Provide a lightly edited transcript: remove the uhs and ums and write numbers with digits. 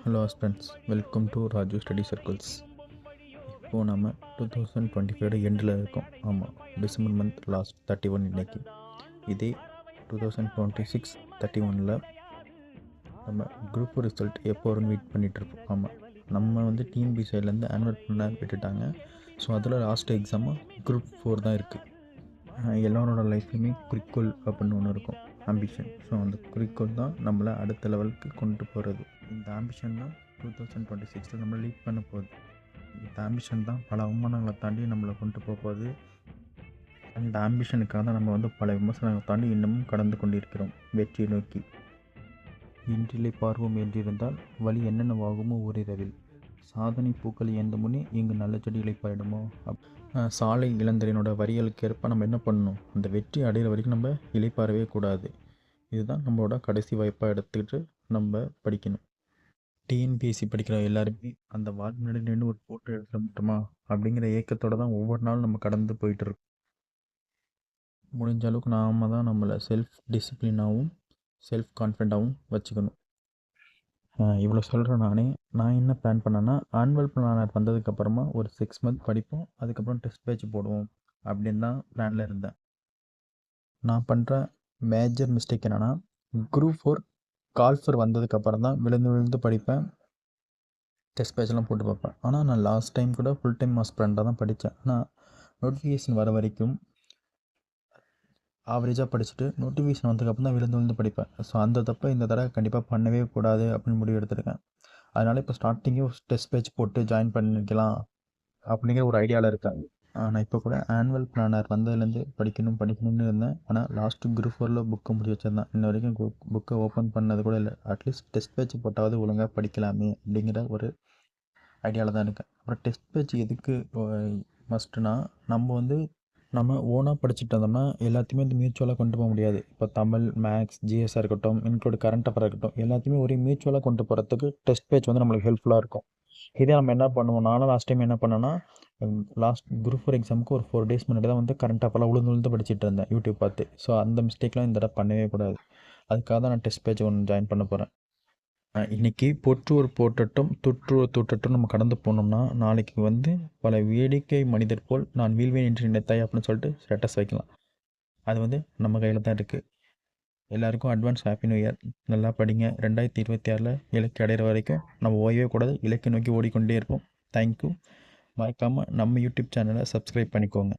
Hello friends, welcome to Raju study circles. இப்போது நம்ம 2025 எண்டில் இருக்கோம். ஆமாம், டிசம்பர் மந்த் லாஸ்ட் 31 இன்னைக்கு. இதே 2026 31 நம்ம குரூப் ரிசல்ட் எப்போ வரும்னு வெயிட் பண்ணிகிட்ருப்போம். ஆமாம், நம்ம வந்து டிஎன்பி சைட்லேருந்து ஆனுவல் பிளான் விட்டுட்டாங்க. ஸோ அதில் லாஸ்ட் எக்ஸாமாக குரூப் 4 தான் இருக்குது. எல்லோரோட லைஃப்லையுமே குறிக்கோள் அப்படின்னு ஒன்று இருக்கும், ஆம்பிஷன். ஸோ அந்த குறிக்கோள் தான் நம்மளை அடுத்த லெவலுக்கு கொண்டு போகிறது. இந்த ஆம்பிஷன் தான் 2026 நம்மளை லீட் பண்ண போகுது. இந்த ஆம்பிஷன் தான் பல அவமானங்களை தாண்டி நம்மளை கொண்டு போகுது. அந்த ஆம்பிஷனுக்காக தான் நம்ம வந்து பல விமர்சனங்களை தாண்டி இன்னமும் கடந்து கொண்டிருக்கிறோம் வெற்றி நோக்கி. இன்றிலே பார்வோம் என்றிருந்தால் வழி என்னென்னவாகுமோ ஓரிரவில், சாதனை பூக்கள் எந்த முன்னே இங்கு நல்ல செடிகளை பயிடுமோ. சாலை இளந்தரினோட வரிகளுக்கு ஏற்ப நம்ம என்ன பண்ணணும், அந்த வெற்றி அடைகிற வரைக்கும் நம்ம இளைப்பாறவே கூடாது. இதுதான் நம்மளோட கடைசி வாய்ப்பாக எடுத்துக்கிட்டு நம்ம படிக்கணும். டிஎன்பிஎஸ்சி படிக்கிற எல்லாருமே அந்த வால் முன்னாடி நின்று ஒரு ஃபோட்டோ எடுத்துட மட்டுமா அப்படிங்கிற ஏக்கத்தோடு தான் ஒவ்வொரு நாளும் நம்ம கடந்து போயிட்டுருக்கோம். முடிஞ்ச அளவுக்கு நாம் தான் நம்மளை செல்ஃப் டிசிப்ளினாகவும் செல்ஃப் கான்ஃபிடண்ட்டாகவும் வச்சுக்கணும். இவ்வளோ சொல்கிறேன். நான் என்ன பிளான் பண்ணேன்னா, ஆனுவல் பிளானர் வந்ததுக்கப்புறமா ஒரு 6 மந்த் படிப்போம், அதுக்கப்புறம் டெஸ்ட் பேட்ச் போடுவோம் அப்படின்னு தான் பிளானில் இருந்தேன். நான் பண்ணுற மேஜர் மிஸ்டேக் என்னென்னா, குரூப் 4 கால்ஃபர் வந்ததுக்கப்புறம் தான் விழுந்து படிப்பேன், டெஸ்ட் பேட்ச்லாம் போட்டு பார்ப்பேன். ஆனால் நான் லாஸ்ட் டைம் கூட ஃபுல் டைம் ஆஸ்பிரண்டாக தான் படித்தேன். ஆனால் நோட்டிஃபிகேஷன் வர வரைக்கும் ஆவரேஜாக படிச்சுட்டு நோட்டிஃபிகேஷன் வந்ததுக்கப்புறம் தான் விழுந்து படிப்பேன். ஸோ அந்த தப்பை இந்த தடவை கண்டிப்பாக பண்ணவே கூடாது அப்படின்னு முடிவு எடுத்திருக்கேன். அதனால் இப்போ ஸ்டார்டிங்கே டெஸ்ட் பேட்ச் போட்டு ஜாயின் பண்ணிக்கலாம் அப்படிங்கிற ஒரு ஐடியாவில் இருக்கேன். நான் இப்போ கூட ஆனுவல் பிளானர் வந்ததுலேருந்து படிக்கணும்னு இருந்தேன். ஆனால் லாஸ்ட்டு குரூப் 4 புக்கை முடிச்சு வச்சிருந்தேன். இன்ன வரைக்கும் புக்கை ஓப்பன் பண்ணது கூட இல்லை. அட்லீஸ்ட் டெஸ்ட் பேட்ச் போட்டாவது ஒழுங்காக படிக்கலாமே அப்படிங்கிற ஒரு ஐடியாவில் தான் இருக்கேன். அப்புறம் டெஸ்ட் பேட்ச் எதுக்கு மஸ்ட்டுனா, நம்ம ஓனாக படிச்சுட்டு இருந்தோம்னா எல்லாத்தையுமே வந்து மியூச்சுவலாக கொண்டு போக முடியாது. இப்போ தமிழ், மேக்ஸ், ஜிஎஸ்ஸாக இருக்கட்டும், இன்க்ளூட் கரண்ட் அஃபேர் இருக்கட்டும், எல்லாத்தையுமே ஒரே மியூச்சுவலாக கொண்டு போகிறதுக்கு டெஸ்ட் பேட்ச் வந்து நம்மளுக்கு ஹெல்ப்ஃபுல்லாக இருக்கும். இதே நம்ம என்ன பண்ணுவோம், நானும் லாஸ்ட் டைம் என்ன பண்ணேன்னா, லாஸ்ட் குரூப் 4 எக்ஸாமுக்கு ஒரு 4 டேஸ் முன்னாடி தான் வந்து கரண்ட் அஃபேர்லாம் விழுந்து படிச்சுட்டு இருந்தேன் யூடியூப் பார்த்து. ஸோ அந்த மிஸ்டேக்லாம் இந்த தடவை பண்ணவே கூடாது. அதுக்காக தான் நான் டெஸ்ட் பேட்ச் ஒன்று ஜாயின் பண்ண போகிறேன். இன்றைக்கி பொற்றுவர் போற்றட்டும் துற்றுவர் தூற்றட்டும் நம்ம கடந்து போனோம்னா, நாளைக்கு வந்து பல வேடிக்கை மனிதர் போல் நான் வீழ்வேன் என்று நினைத்தாய் அப்படின்னு சொல்லிட்டு ஸ்டேட்டஸ் வைக்கலாம். அது வந்து நம்ம கையில் தான் இருக்குது. எல்லாருக்கும் அட்வான்ஸ் ஹாப்பி நியூ இயர். நல்லா படிங்க. 2026 இலக்கு அடைகிற வரைக்கும் நம்ம ஓயவே கூடாது, இலக்கை நோக்கி ஓடிக்கொண்டே இருப்போம். தேங்க்யூ. மறக்காமல் நம்ம யூடியூப் சேனலை சப்ஸ்கிரைப் பண்ணிக்கோங்க.